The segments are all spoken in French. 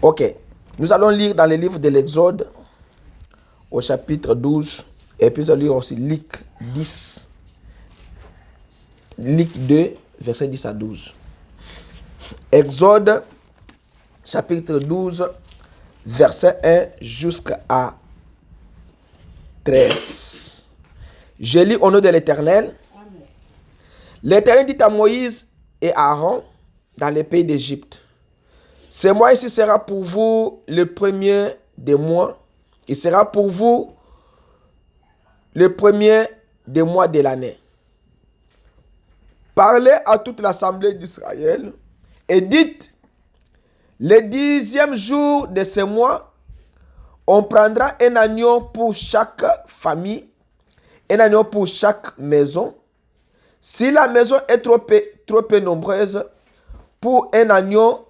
Ok. Nous allons lire dans le livre de l'Exode, au chapitre 12, et puis nous allons lire aussi Luc 10, Luc 2, verset 10 à 12. Exode, chapitre 12, verset 1 jusqu'à 13. Je lis au nom de l'Éternel. L'Éternel dit à Moïse et à Aaron dans les pays d'Égypte: ce mois ici sera pour vous le premier des mois. Il sera pour vous le premier des mois de l'année. Parlez à toute l'assemblée d'Israël et dites: le 10e jour de ce mois, on prendra un agneau pour chaque famille, un agneau pour chaque maison. Si la maison est trop peu nombreuse, pour un agneau,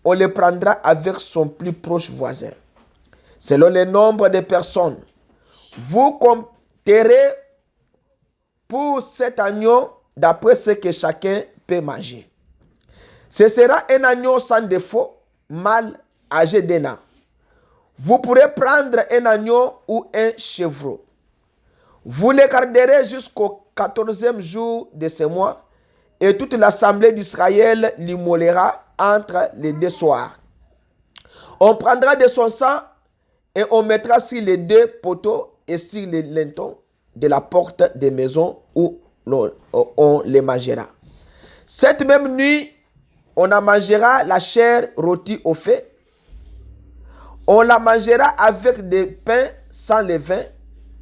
on le prendra avec son plus proche voisin. Selon le nombre de personnes, vous compterez pour cet agneau d'après ce que chacun peut manger. Ce sera un agneau sans défaut, mâle, âgé d'1 an. Vous pourrez prendre un agneau ou un chevreau. Vous le garderez jusqu'au 14e jour de ce mois, et toute l'assemblée d'Israël l'immolera entre les deux soirs. On prendra de son sang et on mettra sur les deux poteaux et sur les lintons de la porte des maisons où on les mangera. Cette même nuit, on en mangera la chair rôtie au feu. On la mangera avec des pains sans levain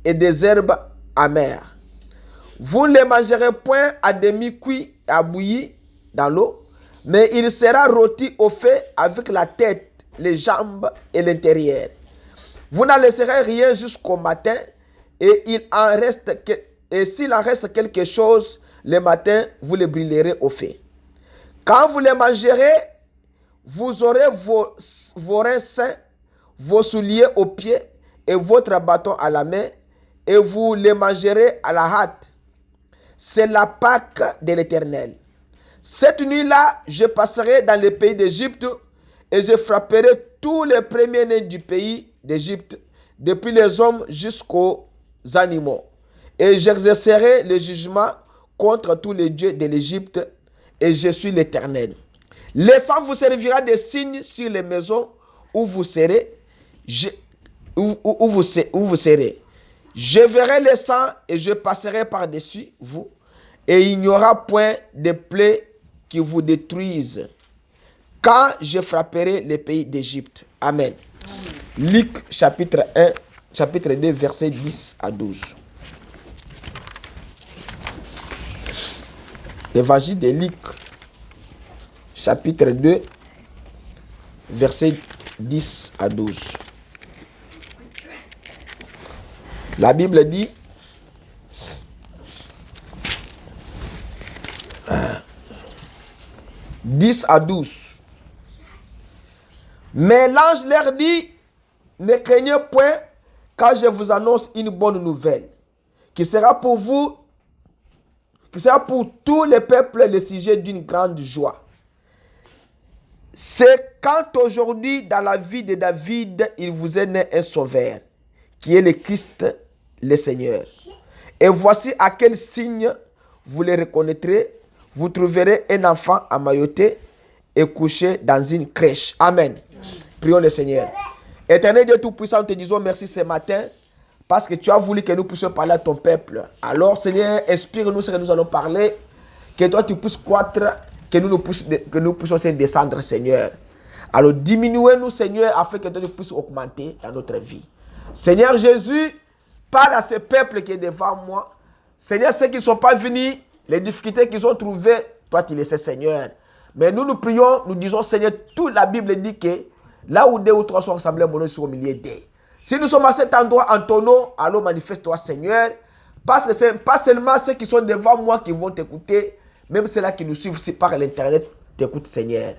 et des herbes amères. Vous ne les mangerez point à demi-cuit et à bouilli dans l'eau, mais il sera rôti au feu avec la tête, les jambes et l'intérieur. Vous n'en laisserez rien jusqu'au matin, et s'il en reste quelque chose, le matin, vous le brûlerez au feu. Quand vous les mangerez, vous aurez vos reins sains, vos souliers aux pieds et votre bâton à la main, et vous les mangerez à la hâte. C'est la Pâque de l'Éternel. Cette nuit-là, je passerai dans le pays d'Égypte et je frapperai tous les premiers-nés du pays d'Égypte, depuis les hommes jusqu'aux animaux. Et j'exercerai le jugement contre tous les dieux de l'Égypte, et je suis l'Éternel. Le sang vous servira de signe sur les maisons où vous serez. Où vous serez. Je verrai le sang et je passerai par-dessus vous, et il n'y aura point de plaie qui vous détruise quand je frapperai les pays d'Égypte. Amen. Luc chapitre 2, versets 10 à 12. L'évangile de Luc, chapitre 2, versets 10 à 12. La Bible dit: « 10 à 12. Mais l'ange leur dit: ne craignez point, car je vous annonce une bonne nouvelle, qui sera pour vous, qui sera pour tous les peuples le sujet d'une grande joie. C'est quand aujourd'hui, dans la vie de David, il vous est né un sauveur, qui est le Christ, le Seigneur. Et voici à quel signe vous le reconnaîtrez: vous trouverez un enfant emmailloté et couché dans une crèche. » Amen. Prions le Seigneur. Éternel Dieu Tout-Puissant, nous te disons merci ce matin, parce que tu as voulu que nous puissions parler à ton peuple. Alors Seigneur, inspire-nous ce que nous allons parler, que toi tu puisses croître, que nous puissions descendre, Seigneur. Alors diminue-nous, Seigneur, afin que toi tu puisses augmenter dans notre vie. Seigneur Jésus, parle à ce peuple qui est devant moi. Seigneur, ceux qui ne sont pas venus, les difficultés qu'ils ont trouvées, toi tu les sais, Seigneur. Mais nous prions, nous disons, Seigneur, toute la Bible dit que là où 2 ou 3 sont rassemblés, mon nom est au milieu d'eux. Si nous sommes à cet endroit en ton nom, alors manifeste-toi, Seigneur. Parce que ce n'est pas seulement ceux qui sont devant moi qui vont t'écouter, même ceux-là qui nous suivent par l'internet t'écoutent, Seigneur.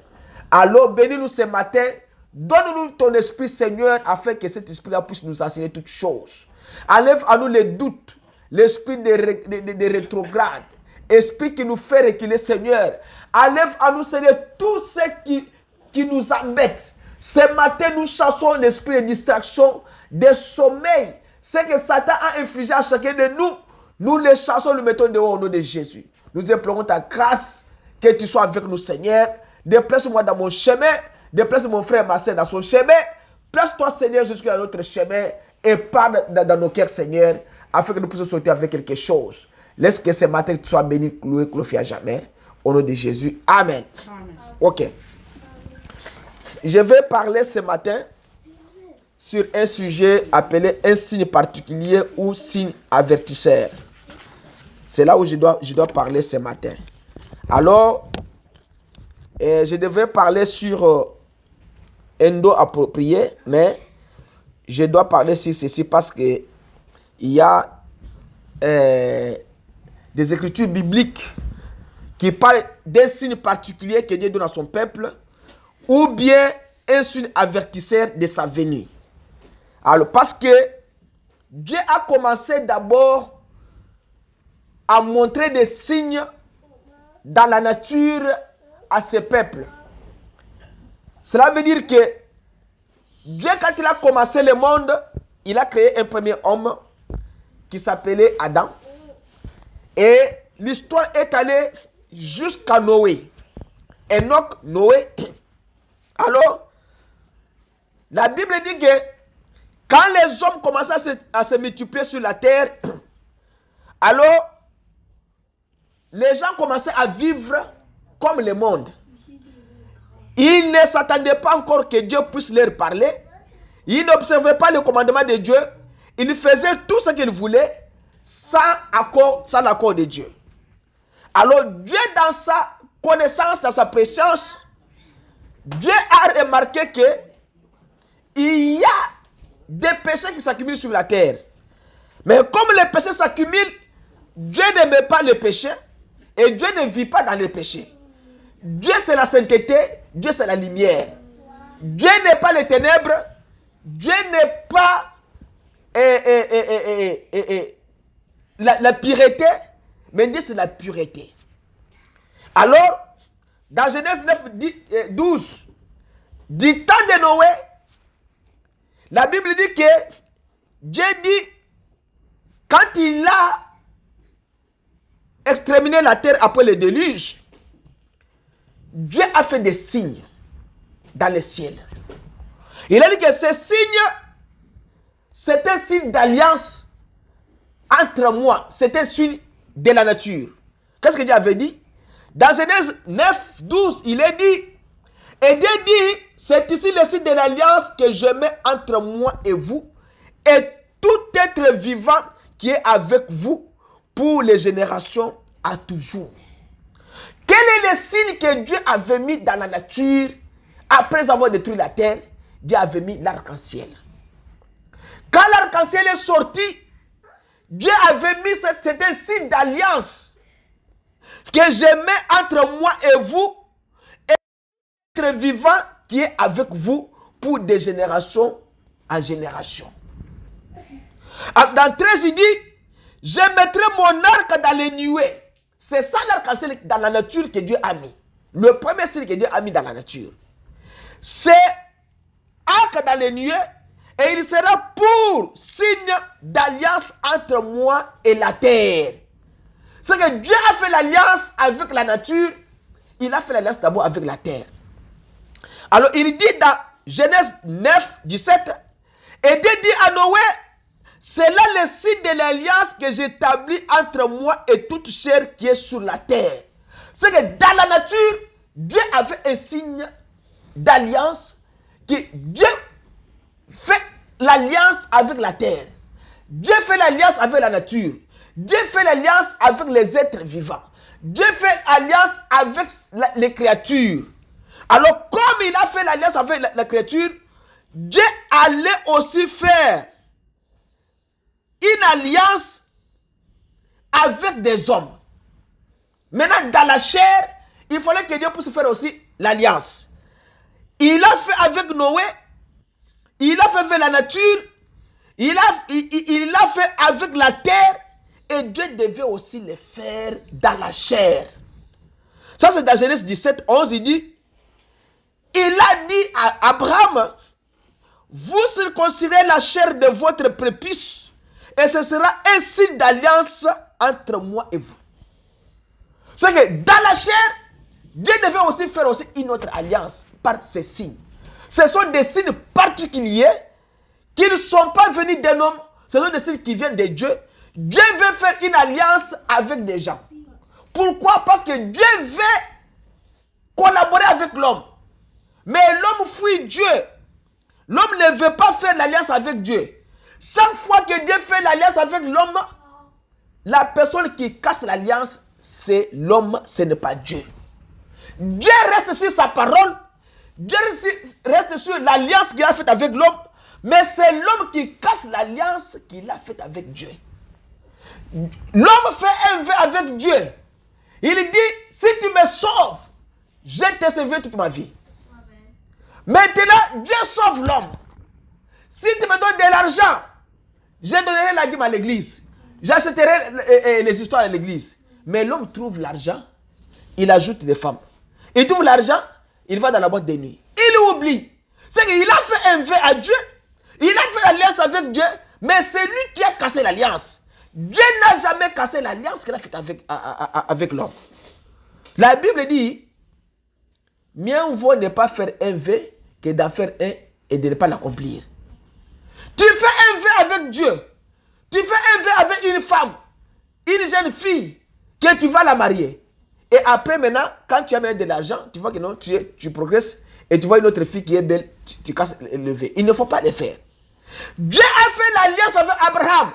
Alors bénis-nous ce matin. Donne-nous ton esprit, Seigneur, afin que cet esprit-là puisse nous enseigner toutes choses. Enlève à nous les doutes, l'esprit de rétrograde, esprit qui nous fait reculer, Seigneur. Enlève à nous, Seigneur, tout ce qui nous embête. Ce matin, nous chassons l'esprit de distraction, de sommeil. Ce que Satan a infligé à chacun de nous, nous les chassons, nous mettons dehors au nom de Jésus. Nous implorons ta grâce, que tu sois avec nous, Seigneur. Déplace-moi dans mon chemin, déplace mon frère et ma soeur dans son chemin. Place-toi, Seigneur, jusqu'à notre chemin et parle dans nos cœurs, Seigneur, afin que nous puissions sortir avec quelque chose. Laisse que ce matin tu sois béni, cloué, glorifié à jamais. Au nom de Jésus. Amen. Amen. Ok. Je vais parler ce matin sur un sujet appelé un signe particulier ou signe avertisseur. C'est là où je dois parler ce matin. Alors, je devrais parler sur un dos approprié, mais je dois parler sur ceci parce que il y a des écritures bibliques qui parlent d'un signe particulier que Dieu donne à son peuple, ou bien un signe avertisseur de sa venue. Alors, parce que Dieu a commencé d'abord à montrer des signes dans la nature à ses peuples. Cela veut dire que Dieu, quand il a commencé le monde, il a créé un premier homme qui s'appelait Adam. Et l'histoire est allée jusqu'à Noé. Enoch, Noé. Alors, la Bible dit que quand les hommes commençaient à se multiplier sur la terre, alors les gens commençaient à vivre comme le monde. Ils ne s'attendaient pas encore que Dieu puisse leur parler. Ils n'observaient pas le commandement de Dieu. Ils faisaient tout ce qu'ils voulaient sans l'accord de Dieu. Alors Dieu, dans sa connaissance, dans sa préscience, Dieu a remarqué que il y a des péchés qui s'accumulent sur la terre. Mais comme les péchés s'accumulent, Dieu n'aimait pas le péché et Dieu ne vit pas dans les péchés. Dieu c'est la sainteté, Dieu c'est la lumière. Dieu n'est pas les ténèbres, Dieu n'est pas la pureté, mais Dieu c'est la pureté. Alors, dans Genèse 9, 12, du temps de Noé, la Bible dit que Dieu dit, quand il a exterminé la terre après le déluge, Dieu a fait des signes dans le ciel. Il a dit que ces signes, c'est un signe d'alliance entre moi. C'est un signe de la nature. Qu'est-ce que Dieu avait dit? Dans Genèse 9, 12, il est dit, et Dieu dit, c'est ici le signe de l'alliance que je mets entre moi et vous, et tout être vivant qui est avec vous pour les générations à toujours. Quel est le signe que Dieu avait mis dans la nature après avoir détruit la terre? Dieu avait mis l'arc-en-ciel. Quand l'arc-en-ciel est sorti, Dieu avait mis, c'est un signe d'alliance que je mets entre moi et vous et l'être vivant qui est avec vous pour des générations en génération. Dans 13, il dit, je mettrai mon arc dans les nuées. C'est ça l'arc-en-ciel dans la nature que Dieu a mis. Le premier signe que Dieu a mis dans la nature. C'est arc dans les nuées et il sera pour signe d'alliance entre moi et la terre. C'est que Dieu a fait l'alliance avec la nature. Il a fait l'alliance d'abord avec la terre. Alors il dit dans Genèse 9, 17, et Dieu dit à Noé, c'est là le signe de l'alliance que j'établis entre moi et toute chair qui est sur la terre. C'est que dans la nature, Dieu avait un signe d'alliance, que Dieu fait l'alliance avec la terre. Dieu fait l'alliance avec la nature. Dieu fait l'alliance avec les êtres vivants. Dieu fait l'alliance avec les créatures. Alors, comme il a fait l'alliance avec la créature, Dieu allait aussi faire une alliance avec des hommes. Maintenant, dans la chair, il fallait que Dieu puisse faire aussi l'alliance. Il a fait avec Noé, il a fait avec la nature, il a fait avec la terre, et Dieu devait aussi le faire dans la chair. Ça, c'est dans Genèse 17, 11, il dit, il a dit à Abraham, vous circoncirez la chair de votre prépuce et ce sera un signe d'alliance entre moi et vous. C'est que dans la chair, Dieu devait aussi faire aussi une autre alliance par ces signes. Ce sont des signes particuliers qui ne sont pas venus d'un homme, ce sont des signes qui viennent de Dieu. Dieu veut faire une alliance avec des gens. Pourquoi? Parce que Dieu veut collaborer avec l'homme. Mais l'homme fuit Dieu. L'homme ne veut pas faire l'alliance avec Dieu. Chaque fois que Dieu fait l'alliance avec l'homme, la personne qui casse l'alliance, c'est l'homme, ce n'est pas Dieu. Dieu reste sur sa parole. Dieu reste sur l'alliance qu'il a faite avec l'homme. Mais c'est l'homme qui casse l'alliance qu'il a faite avec Dieu. L'homme fait un vœu avec Dieu. Il dit, si tu me sauves, je te sauverai toute ma vie. Maintenant, Dieu sauve l'homme. Si tu me donnes de l'argent, je donnerai la dîme à l'église. J'achèterai les histoires à l'église. Mais l'homme trouve l'argent, il ajoute des femmes. Il trouve l'argent, il va dans la boîte de nuit. Il oublie. C'est qu'il a fait un vœu à Dieu. Il a fait l'alliance avec Dieu, mais c'est lui qui a cassé l'alliance. Dieu n'a jamais cassé l'alliance qu'il a faite avec l'homme. La Bible dit, mieux vaut ne pas faire un vœu que d'en faire un et de ne pas l'accomplir. Tu fais un vœu avec Dieu. Tu fais un vœu avec une femme, une jeune fille, que tu vas la marier. Et après maintenant, quand tu as mis de l'argent, tu vois que non, tu progresses et tu vois une autre fille qui est belle, tu casses le vœu. Il ne faut pas le faire. Dieu a fait l'alliance avec Abraham.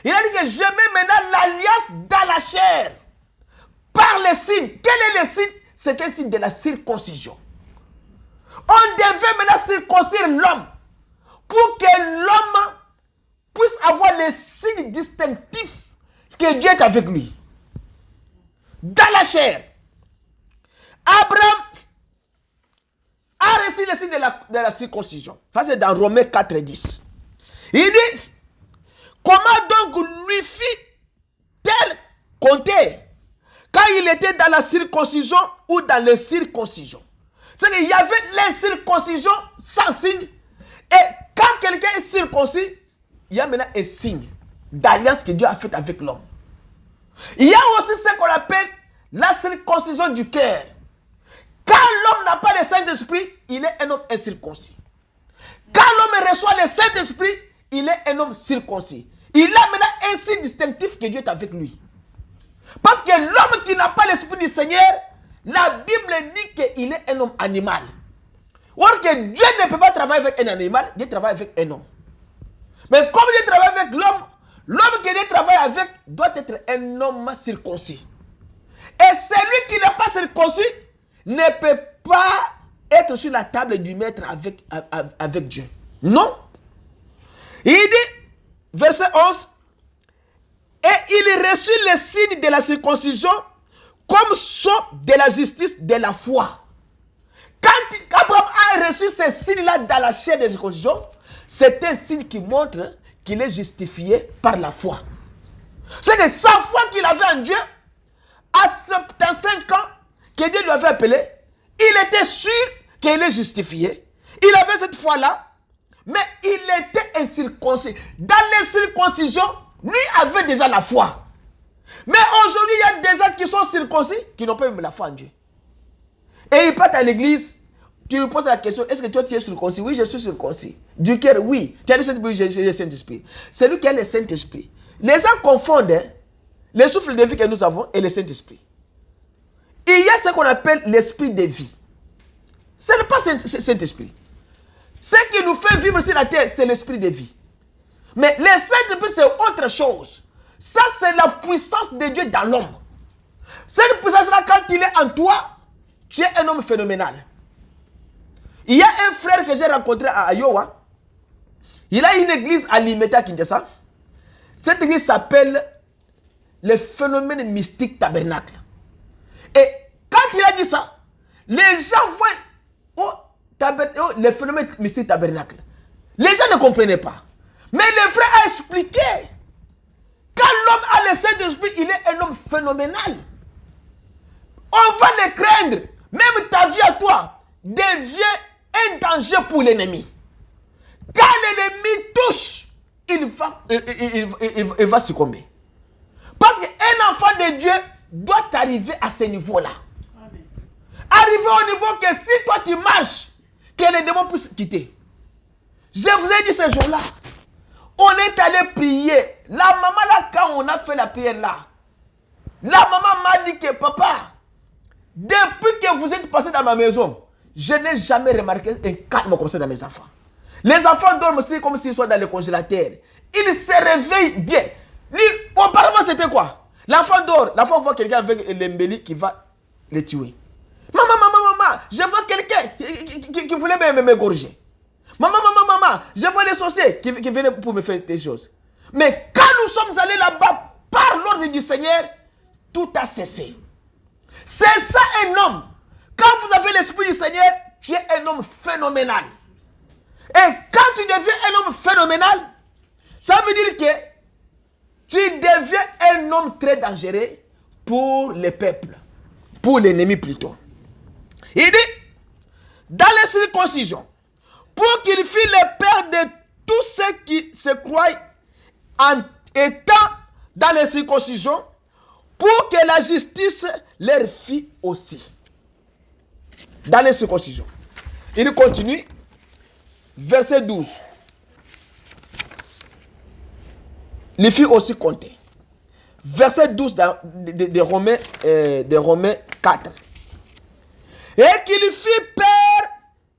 Il a dit que je mets maintenant l'alliance dans la chair. Par les signes. Quel est le signe? C'est un signe de la circoncision. On devait maintenant circoncire l'homme pour que l'homme puisse avoir les signes distinctifs que Dieu est avec lui. Dans la chair. Abraham a reçu le signe de la circoncision. Ça c'est dans Romains 4:10. Il dit, comment donc lui fit-elle compter quand il était dans la circoncision ou dans les circoncisions? C'est qu'il y avait l'incirconcision sans signe. Et quand quelqu'un est circoncis, il y a maintenant un signe d'alliance que Dieu a faite avec l'homme. Il y a aussi ce qu'on appelle la circoncision du cœur. Quand l'homme n'a pas le Saint-Esprit, il est un homme incirconcis. Quand l'homme reçoit le Saint-Esprit, il est un homme circoncis. Il a maintenant un signe distinctif que Dieu est avec lui. Parce que l'homme qui n'a pas l'Esprit du Seigneur, la Bible dit qu'il est un homme animal. Or que Dieu ne peut pas travailler avec un animal, Dieu travaille avec un homme. Mais comme Dieu travaille avec l'homme, l'homme que Dieu travaille avec doit être un homme circoncis. Et celui qui n'est pas circoncis ne peut pas être sur la table du maître avec Dieu. Non. Il dit, verset 11, et il reçut les signes de la circoncision comme son de la justice de la foi. Quand Abraham a reçu ces signes-là dans la chair de la circoncision, c'est un signe qui montre qu'il est justifié par la foi. C'est que sa foi qu'il avait en Dieu, à 75 ans, que Dieu lui avait appelé, il était sûr qu'il est justifié. Il avait cette foi-là, mais il était incirconcis. Dans les circoncisions, lui avait déjà la foi. Mais aujourd'hui, il y a des gens qui sont circoncis, qui n'ont pas même la foi en Dieu. Et ils partent à l'église, tu lui poses la question, est-ce que toi tu es circoncis? Oui, je suis circoncis. Du cœur, oui. Tu as le Saint-Esprit? Oui, j'ai le Saint-Esprit. Celui qui a le Saint-Esprit. Les gens confondent le souffle de vie que nous avons et le Saint-Esprit. Il y a ce qu'on appelle l'esprit de vie. Ce n'est pas Saint-Esprit. Ce qui nous fait vivre sur la terre, c'est l'esprit de vie. Mais le Saint-Esprit, c'est autre chose. Ça, c'est la puissance de Dieu dans l'homme. Cette puissance-là, quand il est en toi, tu es un homme phénoménal. Il y a un frère que j'ai rencontré à Iowa. Il a une église à Limeta, Kinshasa. Cette église s'appelle le phénomène mystique tabernacle. Et quand il a dit ça, les gens voient le phénomène mystique tabernacle. Les gens ne comprenaient pas. Mais le frère a expliqué. Quand l'homme a le Saint-Esprit, il est un homme phénoménal. On va le craindre. Même ta vie à toi. devient un danger pour l'ennemi. Quand l'ennemi touche, il va succomber. Parce qu'un enfant de Dieu doit arriver à ce niveau-là. Arriver au niveau que si toi tu marches, que les démons puissent quitter. Je vous ai dit ce jour-là, on est allé prier. La maman là, quand on a fait la prière là, la maman m'a dit que papa, depuis que vous êtes passé dans ma maison, je n'ai jamais remarqué un calme comme ça dans mes enfants. Les enfants dorment aussi comme s'ils sont dans le congélateur. Ils se réveillent bien. Auparavant, c'était quoi? L'enfant dort. L'enfant voit quelqu'un avec l'embellie qui va le tuer. Maman, je vois quelqu'un qui voulait m'égorger. Maman, je vois les sorciers qui venaient pour me faire des choses. Mais quand nous sommes allés là-bas, par l'ordre du Seigneur, tout a cessé. C'est ça un homme. Quand vous avez l'esprit du Seigneur, tu es un homme phénoménal. Et quand tu deviens un homme phénoménal, ça veut dire que tu deviens un homme très dangereux pour le peuple, pour l'ennemi plutôt. Il dit, dans les circoncisions, pour qu'il fît le père de tous ceux qui se croient en étant dans les circoncisions, pour que la justice leur fît aussi. Dans les circoncisions. Il continue, verset 12. Les fit aussi compter. Verset 12 de Romains 4. Et qu'il fit père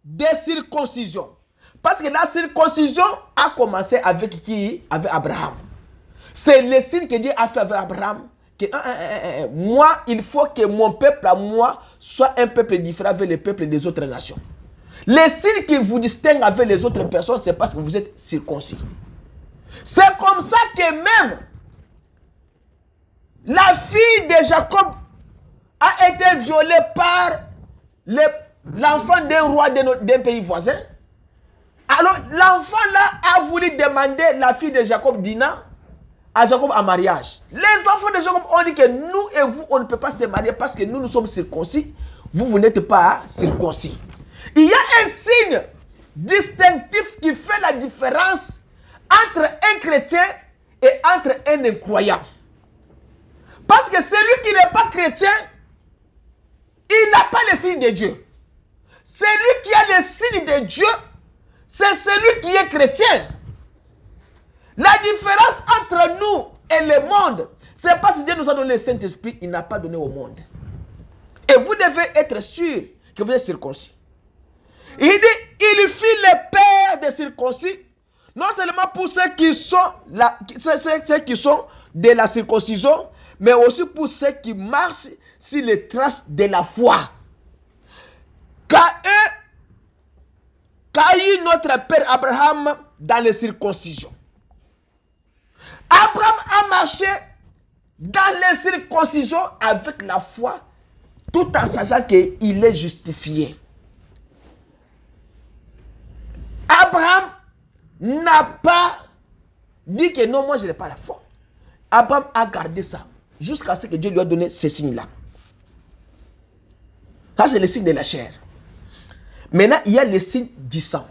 des circoncisions. Parce que la circoncision a commencé avec qui? Avec Abraham. C'est le signe que Dieu a fait avec Abraham. Que, moi, il faut que mon peuple à moi soit un peuple différent avec le peuple des autres nations. Le signe qui vous distingue avec les autres personnes, c'est parce que vous êtes circoncis. C'est comme ça que même la fille de Jacob a été violée par l'enfant d'un roi d'un pays voisin. Alors l'enfant là a voulu demander la fille de Jacob, Dina, à Jacob en mariage. Les enfants de Jacob ont dit que nous et vous, on ne peut pas se marier parce que nous sommes circoncis. Vous n'êtes pas circoncis. Il y a un signe distinctif qui fait la différence entre un chrétien et entre un incroyant. Parce que celui qui n'est pas chrétien, il n'a pas le signe de Dieu. Celui qui a le signe de Dieu, c'est celui qui est chrétien. La différence entre nous et le monde, c'est parce que Dieu nous a donné le Saint-Esprit, il n'a pas donné au monde. Et vous devez être sûr que vous êtes circoncis. Il dit, il fit le père des circoncis, non seulement pour ceux qui sont de la circoncision, mais aussi pour ceux qui marchent sur les traces de la foi. Car eu notre père Abraham dans les circoncisions. Abraham a marché dans les circoncisions avec la foi, tout en sachant qu'il est justifié. Abraham n'a pas dit que non, moi je n'ai pas la foi. Abraham a gardé ça jusqu'à ce que Dieu lui a donné ces signes-là. Ça, c'est le signe de la chair. Maintenant, il y a le signe du sang.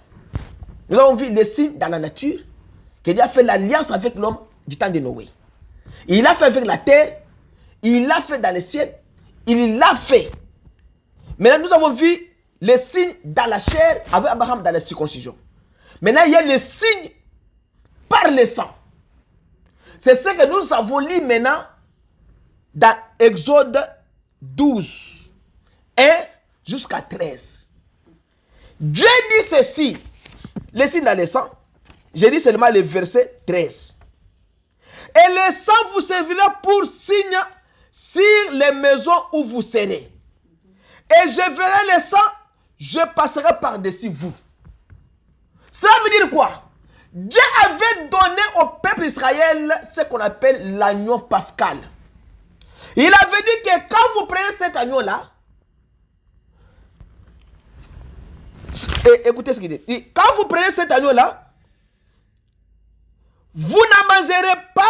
Nous avons vu les signes dans la nature, que Dieu a fait l'alliance avec l'homme du temps de Noé. Il l'a fait avec la terre, il l'a fait dans le ciel, il l'a fait. Maintenant, nous avons vu les signes dans la chair avec Abraham dans la circoncision. Maintenant, il y a les signes par le sang. C'est ce que nous avons lu maintenant dans Exode 12, 1 jusqu'à 13. Dieu dit ceci, les signes dans le sang. J'ai dit seulement le verset 13. Et le sang vous servira pour signe sur les maisons où vous serez. Et je verrai le sang, je passerai par-dessus vous. Cela veut dire quoi? Dieu avait donné au peuple d'Israël ce qu'on appelle l'agneau pascal. Il avait dit que quand vous prenez cet agneau-là, écoutez ce qu'il dit. Quand vous prenez cet agneau-là, vous ne mangerez pas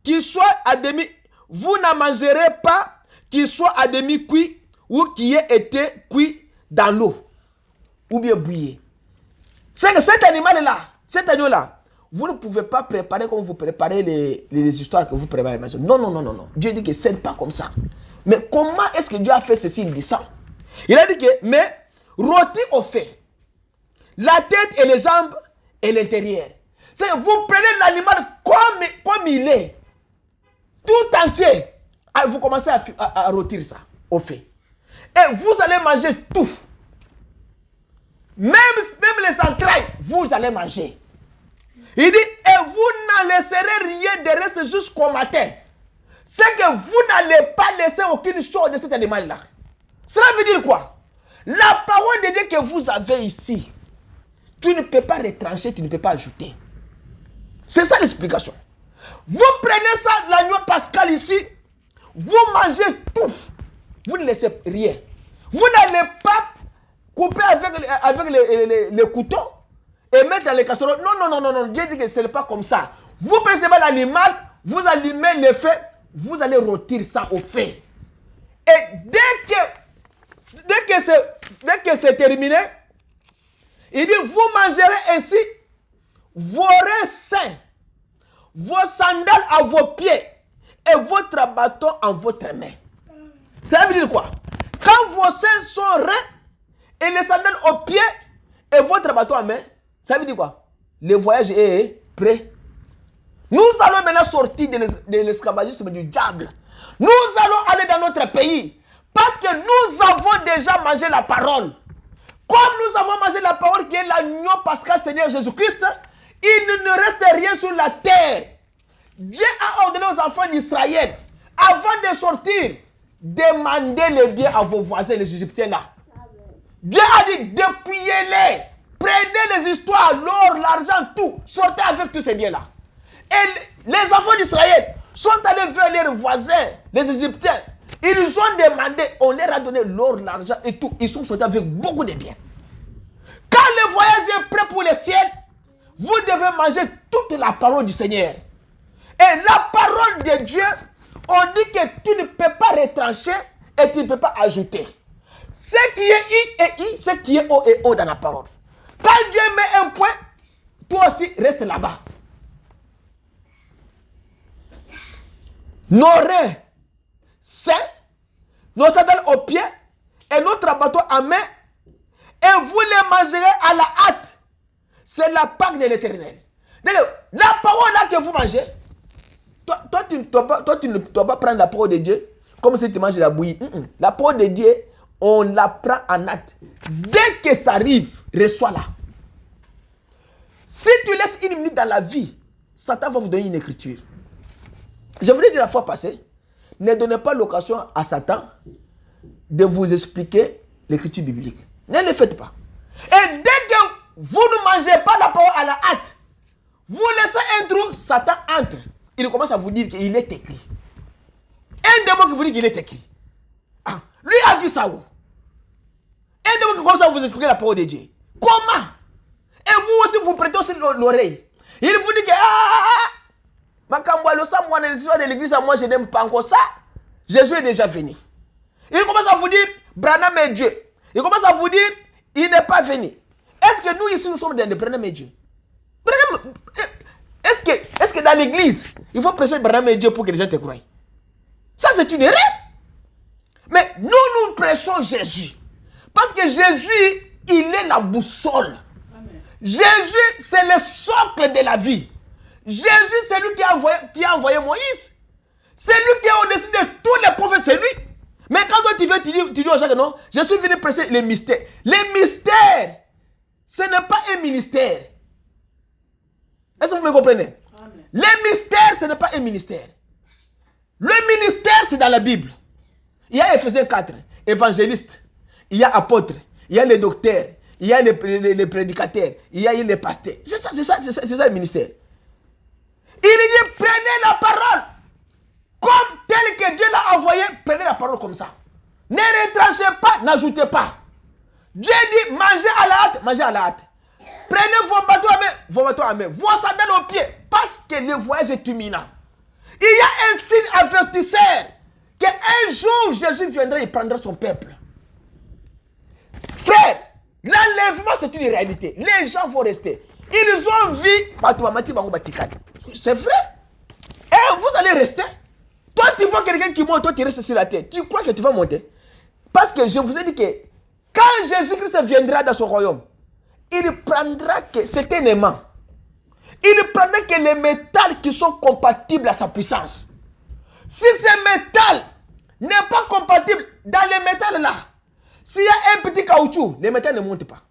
qu'il soit à demi. Vous ne mangerez pas qu'il soit à demi cuit ou qui ait été cuit dans l'eau, ou bien bouillir. C'est que cet animal-là, cet agneau-là, vous ne pouvez pas préparer comme vous préparez les histoires que vous préparez. Non, non, non, non, non. Dieu dit que ce n'est pas comme ça. Mais comment est-ce que Dieu a fait ceci? Il dit ça. Il a dit que, mais rôti au fait, la tête et les jambes et l'intérieur. C'est que vous prenez l'animal comme il est, tout entier. Vous commencez à rôtir ça au fait. Et vous allez manger tout. Même les entrailles, vous allez manger. Il dit, et vous n'en laisserez rien de reste jusqu'au matin. C'est que vous n'allez pas laisser aucune chose de cet animal-là. Cela veut dire quoi? La parole de Dieu que vous avez ici, tu ne peux pas retrancher, tu ne peux pas ajouter. C'est ça l'explication. Vous prenez ça, l'agneau pascal ici, vous mangez tout. Vous ne laissez rien. Vous n'allez pas couper avec les couteaux et mettre dans les casseroles. Non, non, non, non, non. Dieu dit que ce n'est pas comme ça. Vous prenez l'animal, vous allumez le feu, vous allez rôtir ça au feu. Et dès que c'est terminé, il dit, vous mangerez ainsi vos reins sains, vos sandales à vos pieds et votre bâton en votre main. Ça veut dire quoi? Quand vos seins sont reins et les sandales aux pieds et votre bâton en main, ça veut dire quoi? Le voyage est prêt. Nous allons maintenant sortir de l'esclavagisme du diable. Nous allons aller dans notre pays parce que nous avons déjà mangé la parole. Comme nous avons mangé la parole qui est l'agneau pascal Seigneur Jésus-Christ, il ne reste rien sur la terre. Dieu a ordonné aux enfants d'Israël, avant de sortir, demandez le bien à vos voisins, les Égyptiens là. Dieu a dit, dépouillez-les. Prenez les histoires, l'or, l'argent, tout. Sortez avec tous ces biens-là. Et les enfants d'Israël sont allés vers leurs voisins, les Égyptiens. Ils ont demandé, on leur a donné l'or, l'argent et tout. Ils sont sortis avec beaucoup de biens. Quand le voyage est prêt pour le ciel, vous devez manger toute la parole du Seigneur. Et la parole de Dieu, on dit que tu ne peux pas retrancher et tu ne peux pas ajouter. Ce qui est I est I, ce qui est O est O dans la parole. Quand Dieu met un point, toi aussi reste là-bas. Nos reins sains, nos sandales aux pieds et notre bâton à main, et vous les mangerez à la hâte. C'est la Pâque de l'Éternel. La parole là que vous mangez, toi, tu ne dois pas prendre la parole de Dieu comme si tu manges la bouillie. La parole de Dieu, on la prend en hâte. Dès que ça arrive, reçois-la. Si tu laisses une minute dans la vie, Satan va vous donner une écriture. Je vous l'ai dit la fois passée, ne donnez pas l'occasion à Satan de vous expliquer l'écriture biblique. Ne le faites pas. Et dès que vous ne mangez pas la parole à la hâte, vous laissez un trou, Satan entre. Il commence à vous dire qu'il est écrit. Un démon qui vous dit qu'il est écrit. Ah, lui a vu ça où? Un démon qui commence à vous expliquer la parole de Dieu. Comment? Et vous aussi, vous prêtez aussi l'oreille. Il vous dit que l'histoire de l'église, moi je n'aime pas encore ça. Jésus est déjà venu. Il commence à vous dire, Branham est Dieu. Il commence à vous dire, il n'est pas venu. Est-ce que nous ici, nous sommes dans le Branham est Dieu? Est-ce que dans l'église, il faut prêcher Branham est Dieu pour que les gens te croient? Ça, c'est une erreur. Mais nous prêchons Jésus. Parce que Jésus, il est la boussole. Amen. Jésus, c'est le socle de la vie. Jésus, c'est lui qui a envoyé Moïse. C'est lui qui est au-dessus de tous les prophètes, c'est lui. Mais quand toi tu viens, tu dis aux gens que non, je suis venu prêcher les mystères. Les mystères, ce n'est pas un ministère. Est-ce que vous me comprenez? Amen. Les mystères, ce n'est pas un ministère. Le ministère, c'est dans la Bible. Il y a Ephésiens 4, évangélistes, il y a apôtres, il y a les docteurs, il y a les prédicateurs, il y a les pasteurs. C'est ça le ministère. Il dit, prenez la parole comme tel que Dieu l'a envoyé, prenez la parole comme ça. Ne retranchez pas, n'ajoutez pas. Dieu dit, mangez à la hâte, mangez à la hâte. Prenez vos bâtons à main, vos sandales aux pieds, parce que le voyage est imminent. Il y a un signe avertisseur qu'un jour Jésus viendra et prendra son peuple. Frère, l'enlèvement, c'est une réalité. Les gens vont rester. Ils ont vu. C'est vrai. Et vous allez rester. Toi, tu vois quelqu'un qui monte, toi, tu restes sur la terre. Tu crois que tu vas monter? Parce que je vous ai dit que quand Jésus-Christ viendra dans son royaume, il prendra que c'est un aimant. Il prendra que les métals qui sont compatibles à sa puissance. Si ce métal n'est pas compatible dans les métals là, s'il y a un petit caoutchouc, les métals ne montent pas.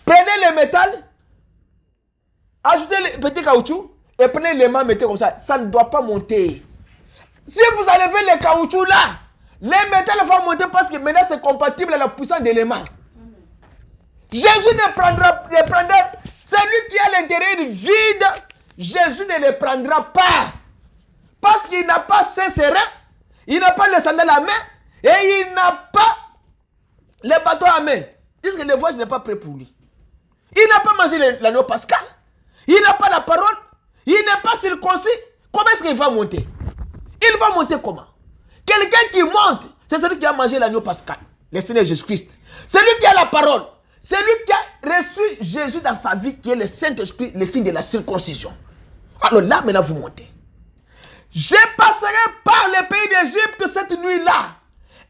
Prenez le métal, ajoutez le petit caoutchouc et prenez l'aimant, mettez comme ça ne doit pas monter. Si vous enlevez le caoutchouc là, les métals vont monter parce que maintenant c'est compatible à la puissance de l'aimant. Jésus ne prendra, celui qui a l'intérieur vide, Jésus ne le prendra pas. Parce qu'il n'a pas ses serins, il n'a pas le sandal à main et il n'a pas le bâton à main. Puisque le voyage n'est pas prêt pour lui. Il n'a pas mangé l'agneau pascal. Il n'a pas la parole. Il n'est pas circoncis. Comment est-ce qu'il va monter? Il va monter comment? Quelqu'un qui monte, c'est celui qui a mangé l'agneau pascal, le Seigneur Jésus-Christ. Celui qui a la parole. Celui qui a reçu Jésus dans sa vie, qui est le Saint-Esprit, le signe de la circoncision. Alors là, maintenant, vous montez. Je passerai par le pays d'Égypte cette nuit-là.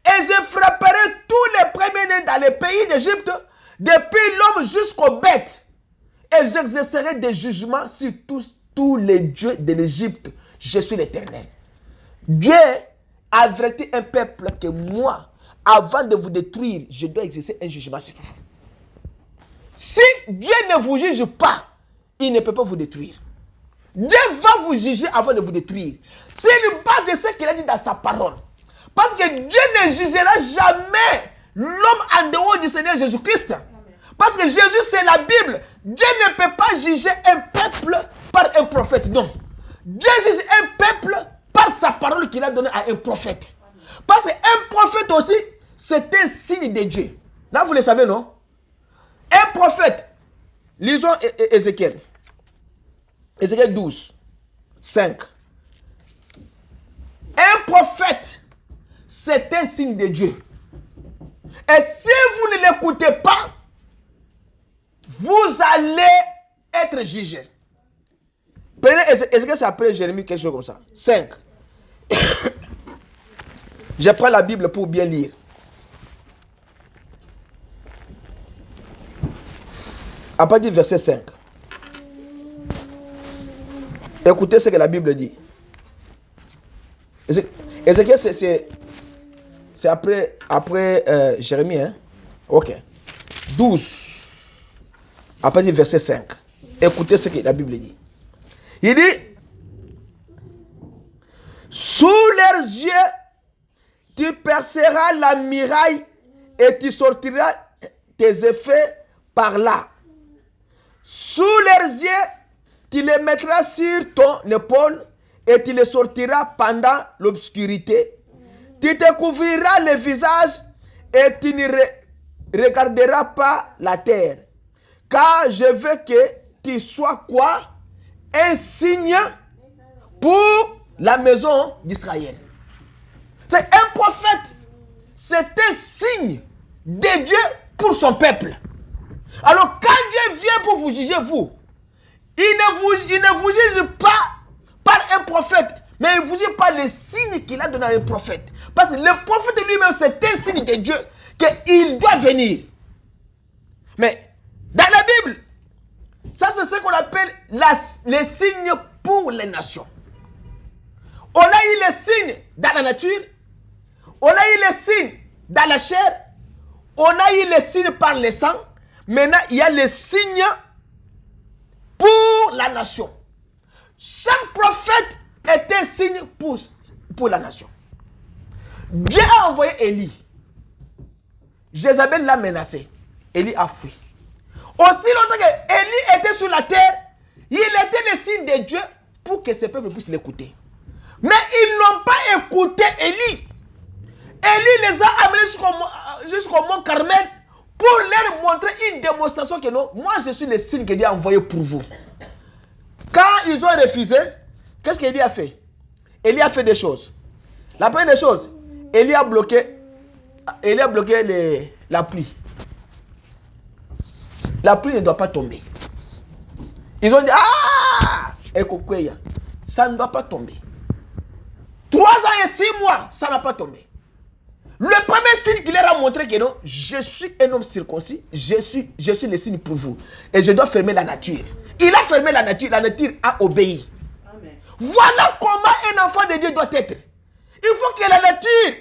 Et je frapperai tous les premiers-nés dans le pays d'Égypte, depuis l'homme jusqu'aux bêtes. Et j'exercerai des jugements sur tous les dieux de l'Égypte. Je suis l'Éternel. Dieu a averti un peuple que moi, avant de vous détruire, je dois exercer un jugement sur vous. Si Dieu ne vous juge pas, il ne peut pas vous détruire. Dieu va vous juger avant de vous détruire. C'est une base de ce qu'il a dit dans sa parole. Parce que Dieu ne jugera jamais l'homme en dehors du Seigneur Jésus-Christ. Parce que Jésus, c'est la Bible. Dieu ne peut pas juger un peuple par un prophète. Non. Dieu juge un peuple par sa parole qu'il a donnée à un prophète. Parce qu'un prophète aussi, c'est un signe de Dieu. Là, vous le savez, non? Un prophète. Lisons Ézéchiel. Ézéchiel 12, 5. Un prophète, c'est un signe de Dieu. Et si vous ne l'écoutez pas, vous allez être jugé. Prenez Ézéchiel, c'est après Jérémie, quelque chose comme ça. 5. Je prends la Bible pour bien lire. À partir du verset 5. Écoutez ce que la Bible dit. Ézéchiel, c'est après Jérémie. Hein? Ok. 12. À partir du verset 5. Écoutez ce que la Bible dit. Il dit, sous leurs yeux, tu perceras la muraille et tu sortiras tes effets par là. Sous leurs yeux, tu les mettras sur ton épaule et tu les sortiras pendant l'obscurité. Tu te couvriras le visage et tu ne regarderas pas la terre. Car je veux que tu sois quoi? Un signe pour la maison d'Israël. C'est un prophète. C'est un signe de Dieu pour son peuple. Alors quand Dieu vient pour vous juger, vous, il ne vous juge pas par un prophète, mais il vous juge par les signes qu'il a donné à un prophète. Parce que le prophète lui-même, c'est un signe de Dieu qu'il doit venir. Mais dans la Bible, ça c'est ce qu'on appelle les signes pour les nations. On a eu les signes dans la nature, on a eu les signes dans la chair, on a eu les signes par le sang. Maintenant, il y a les signes pour la nation. Chaque prophète est un signe pour la nation. Dieu a envoyé Élie. Jézabel l'a menacé. Élie a fui. Aussi longtemps que Élie était sur la terre, il était le signe de Dieu pour que ce peuple puisse l'écouter. Mais ils n'ont pas écouté Élie. Élie les a amenés jusqu'au mont Carmel pour leur montrer une démonstration que non, moi je suis le signe que Dieu a envoyé pour vous. Quand ils ont refusé, qu'est-ce qu'Élie a fait? Élie a fait des choses. La première des choses, Élie a bloqué la pluie. la pluie ne doit pas tomber. Ils ont dit, ah, ça ne doit pas tomber. 3 ans et 6 mois, ça n'a pas tombé. Le premier signe qu'il leur a montré que non, je suis un homme circoncis, je suis le signe pour vous. Et je dois fermer la nature. Il a fermé la nature a obéi. Amen. Voilà comment un enfant de Dieu doit être. Il faut que la nature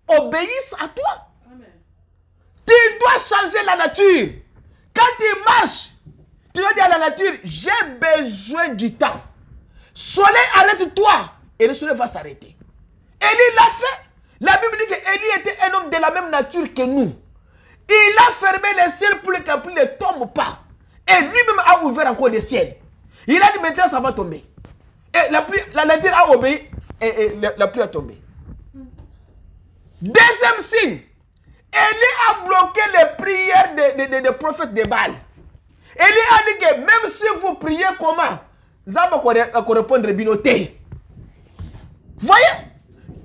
obéisse à toi. Amen. Tu dois changer la nature. Quand tu marches, tu dois dire à la nature, j'ai besoin du temps. Soleil, arrête-toi. Et le soleil va s'arrêter. Élie l'a fait. La Bible dit qu'Élie était un homme de la même nature que nous. Il a fermé les ciels pour que la pluie ne tombe pas. Et lui-même a ouvert encore les ciels. Il a dit maintenant ça va tomber. Et la nature a obéi et la pluie a tombé. Deuxième signe. Élie a bloqué les prières des prophètes de Baal. Élie a dit que même si vous priez comment, ça va correspondre à Binoté. Voyez?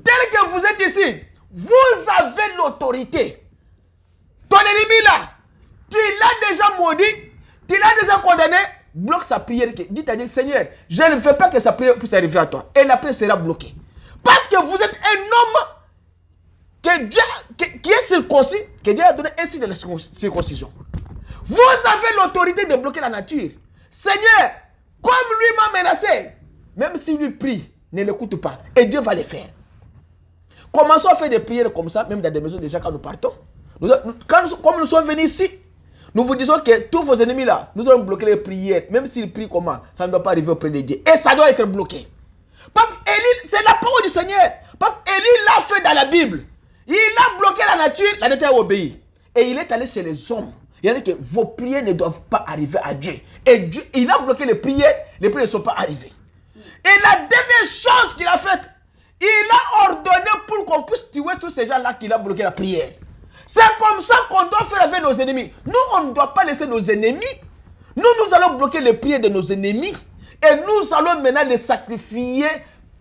Tel que vous êtes ici, vous avez l'autorité. Ton ennemi là, tu l'as déjà maudit, tu l'as déjà condamné, bloque sa prière. Dites à Dieu, Seigneur, je ne veux pas que sa prière puisse arriver à toi. Et la prière sera bloquée. Parce que vous êtes un homme qui est circoncis, que Dieu a donné un signe de la circoncision. Vous avez l'autorité de bloquer la nature. Seigneur, comme lui m'a menacé, même s'il lui prie, ne l'écoute pas. Et Dieu va le faire. Commençons à faire des prières comme ça, même dans des maisons déjà quand nous partons. Comme nous sommes venus ici, nous vous disons que tous vos ennemis là, nous allons bloquer les prières. Même s'ils prient comment, ça ne doit pas arriver auprès de Dieu. Et ça doit être bloqué. Parce qu'Élie, c'est la parole du Seigneur. Parce qu'Élie l'a fait dans la Bible. Il a bloqué la nature a obéi. Et il est allé chez les hommes. Il a dit que vos prières ne doivent pas arriver à Dieu. Et Dieu, il a bloqué les prières ne sont pas arrivées. Et la dernière chose qu'il a faite, il a ordonné pour qu'on puisse tuer tous ces gens-là qu'il a bloqué la prière. C'est comme ça qu'on doit faire avec nos ennemis. Nous, on ne doit pas laisser nos ennemis. Nous allons bloquer les prières de nos ennemis. Et nous allons maintenant les sacrifier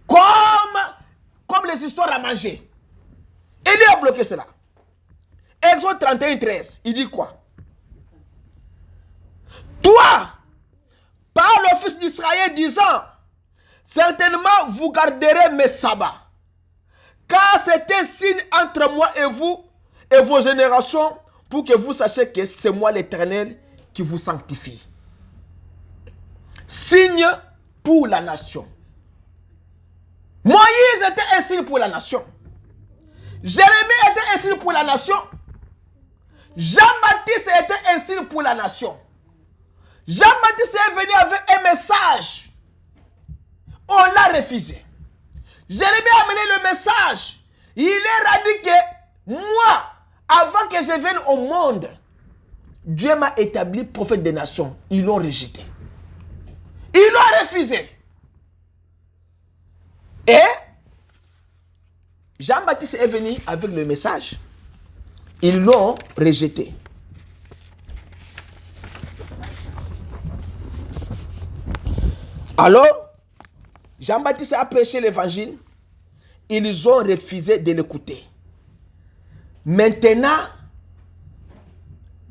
comme les histoires à manger. Et il a bloqué cela. Exode 31, 13, il dit quoi? Toi, parle au fils d'Israël disant, certainement vous garderez mes sabbats, car c'est un signe entre moi et vous et vos générations, pour que vous sachiez que c'est moi l'Éternel qui vous sanctifie. Signe pour la nation. Moïse était un signe pour la nation. Jérémie était un signe pour la nation. Jean-Baptiste était un signe pour la nation. Jean-Baptiste est venu avec un message. On l'a refusé. Jérémie a amené le message. Il leur a dit que moi, avant que je vienne au monde, Dieu m'a établi prophète des nations. Ils l'ont rejeté. Ils l'ont refusé. Et Jean-Baptiste est venu avec le message. Ils l'ont rejeté. Alors, Jean-Baptiste a prêché l'évangile. Ils ont refusé de l'écouter. Maintenant,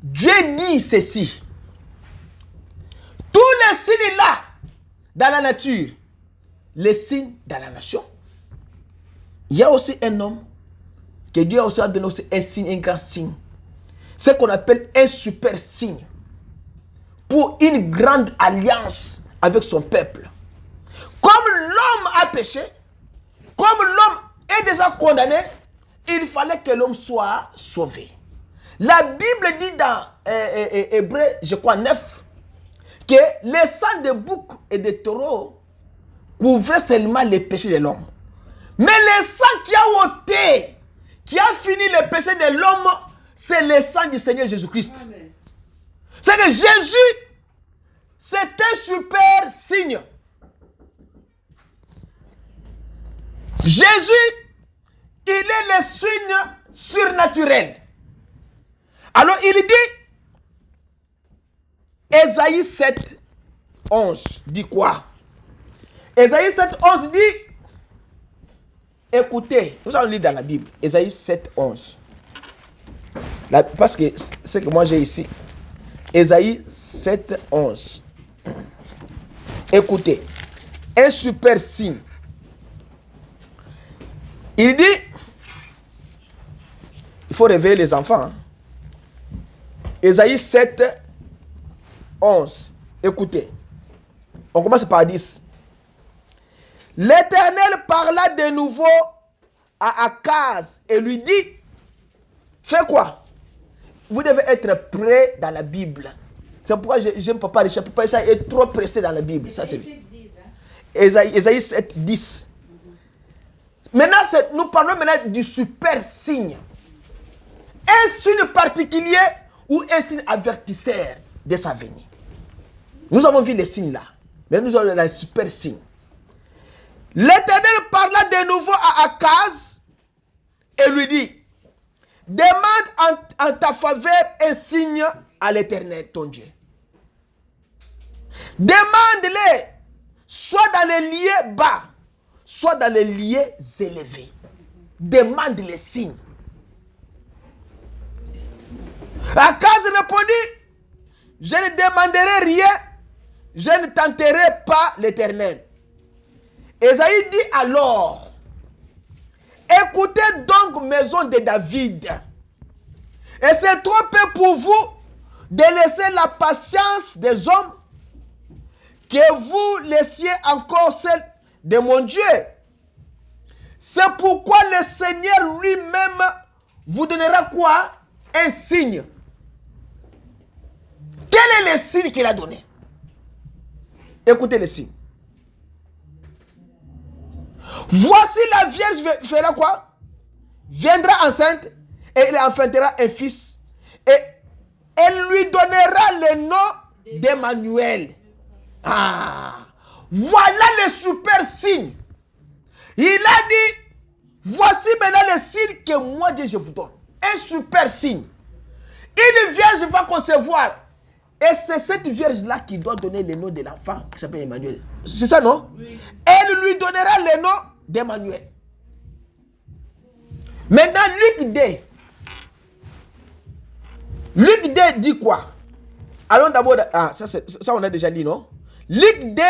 Dieu dit ceci. Tous les signes là, dans la nature, les signes dans la nation, il y a aussi un homme que Dieu a aussi donné aussi un signe, un grand signe. Ce qu'on appelle un super signe pour une grande alliance avec son peuple. Comme l'homme a péché, comme l'homme est déjà condamné, il fallait que l'homme soit sauvé. La Bible dit dans Hébreu, je crois 9, que le sang de bouc et de taureau couvrait seulement les péchés de l'homme. Mais le sang qui a ôté, qui a fini le péché de l'homme, c'est le sang du Seigneur Jésus-Christ. C'est que Jésus, c'est un super signe. Jésus, il est le signe surnaturel. Alors il dit, Ésaïe 7, 11, dit quoi? Ésaïe 7, 11 dit, écoutez, nous allons lire dans la Bible, Ésaïe 7, 11. Parce que ce que moi j'ai ici, Ésaïe 7, 11. Écoutez, un super signe. Il dit, il faut réveiller les enfants. Hein. Ésaïe 7, 11. Écoutez, on commence par 10. L'Éternel parla de nouveau à Akaz et lui dit, fais quoi? Vous devez être prêt dans la Bible. C'est pourquoi je ne peux pas Richard. Papa Richard est trop pressé dans la Bible. Ça, c'est Ésaïe 7, 10. Maintenant, nous parlons maintenant du super signe. Un signe particulier ou un signe avertisseur de sa venue. Nous avons vu les signes là. Mais nous avons un super signe. L'Éternel parla de nouveau à Akaz et lui dit, demande en ta faveur un signe à l'Éternel, ton Dieu. Demande-le, soit dans les lieux bas, soit dans les lieux élevés. Demande les signes. Akaz répondit, je ne demanderai rien, je ne tenterai pas l'Éternel. Ésaïe dit alors, écoutez donc, maison de David, et c'est trop peu pour vous de laisser la patience des hommes, que vous laissiez encore celle de mon Dieu. C'est pourquoi le Seigneur lui-même vous donnera quoi? Un signe. Quel est le signe qu'il a donné? Écoutez le signe. Voici la Vierge fera quoi? Viendra enceinte et elle enfantera un fils. Et elle lui donnera le nom d'Emmanuel. Ah, voilà le super signe. Il a dit, voici maintenant le signe que moi Dieu je vous donne. Un super signe. Une vierge va concevoir. Et c'est cette vierge-là qui doit donner le nom de l'enfant qui s'appelle Emmanuel. C'est ça, non? Oui. Elle lui donnera le nom d'Emmanuel. Maintenant, Luc 2. Luc 2 dit quoi? Allons d'abord... Ah, ça on a déjà dit, non? Luc 2,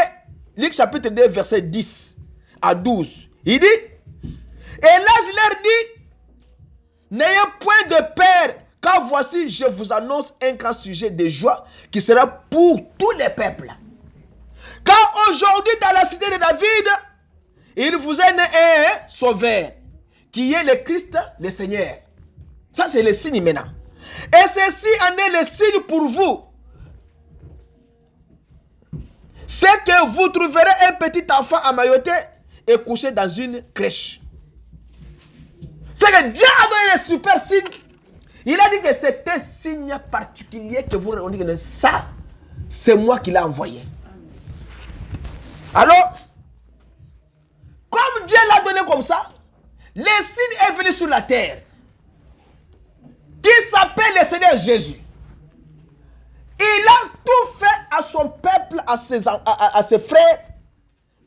Luc chapitre 2, verset 10 à 12. Il dit, et là je leur dis, n'ayez point de peur, car voici, je vous annonce un grand sujet de joie qui sera pour tous les peuples. Car aujourd'hui, dans la cité de David, il vous est né un sauveur, qui est le Christ, le Seigneur. Ça, c'est le signe maintenant. Et ceci en est le signe pour vous. C'est que vous trouverez un petit enfant emmailloté et couché dans une crèche. C'est que Dieu a donné le super signe. Il a dit que c'est un signe particulier que vous regardez que ça, c'est moi qui l'ai envoyé. Alors, comme Dieu l'a donné comme ça, le signe est venu sur la terre, qui s'appelle le Seigneur Jésus. Il a tout fait à son peuple, à ses frères,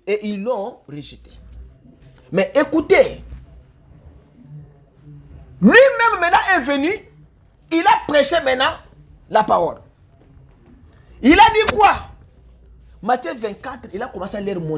et ils l'ont rejeté. Mais écoutez, lui-même maintenant est venu, il a prêché maintenant la parole. Il a dit quoi? Matthieu 24, il a commencé à leur montrer